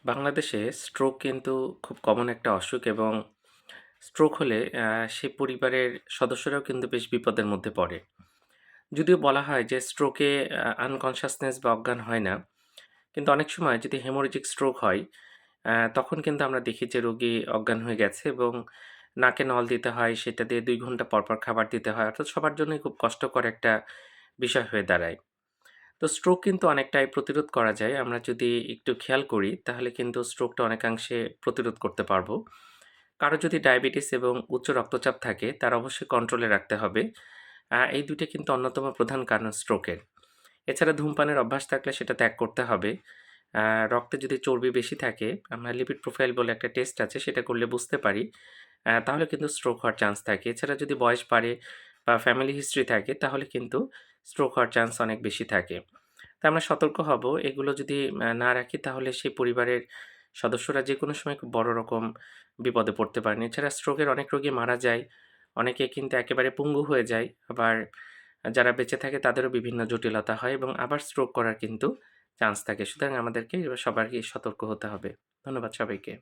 বাংলাদেশে স্ট্রোক কিন্তু খুব কমন একটা অসুখ এবং স্ট্রোক হলে সে পরিবারের সদস্যরাও কিন্তু বেশ বিপদের মধ্যে পড়ে। যদিও বলা হয় যে স্ট্রোকে আনকনশাসনেস বা অজ্ঞান হয় না। কিন্তু অনেক সময় যদি হেমোরেজিক স্ট্রোক হয়, তখন কিন্তু আমরা দেখি যে রোগী অজ্ঞান হয়ে গেছে এবং নাকে নল দিতে হয়, সেটা দিয়ে ২ ঘন্টা পর, পর খাবার দিতে হয়। অর্থাৎ সবার জন্যই খুব কষ্টকর একটা বিষয় হয়ে দাঁড়ায়। তো স্ট্রোক কিন্তু অনেকটাই প্রতিরোধ করা যায়। আমরা যদি একটু খেয়াল করি তাহলে কিন্তু স্ট্রোকটা অনেকাংশে প্রতিরোধ করতে পারবো। কারো যদি ডায়াবেটিস এবং উচ্চ রক্তচাপ থাকে তার অবশ্যই কন্ট্রোলে রাখতে হবে। এই ২ টা কিন্তু অন্যতম প্রধান কারণ স্ট্রোকের। এছাড়া ধূমপানের অভ্যাস থাকলে সেটা ত্যাগ করতে হবে। আ রক্তে যদি চর্বি বেশি থাকে, আমরা লিপিড প্রোফাইল বলে একটা টেস্ট আছে সেটা করলে বুঝতে পারি। তাহলে কিন্তু স্ট্রোক হওয়ার চান্স থাকে। এছাড়া যদি বয়স বাড়ে বা ফ্যামিলি হিস্ট্রি থাকে তাহলে কিন্তু স্ট্রোক হওয়ার চান্স অনেক বেশি থাকে। তো আমরা সতর্ক হব। এগুলো যদি না রাখি তাহলে সেই পরিবারের সদস্যরা যেকোনো সময় খুব বড় রকম বিপদে পড়তে পারেন। এছাড়া স্ট্রোকের অনেক রোগী মারা যায়। অনেকে কিন্তু একেবারে পঙ্গু হয়ে যায়। আবার যারা বেঁচে থাকে তাদেরও বিভিন্ন জটিলতা হয় এবং আবার স্ট্রোক করার কিন্তু চান্স থাকে। সুতরাং আমাদেরকে এবার সবারই সতর্ক হতে হবে। ধন্যবাদ সবাইকে।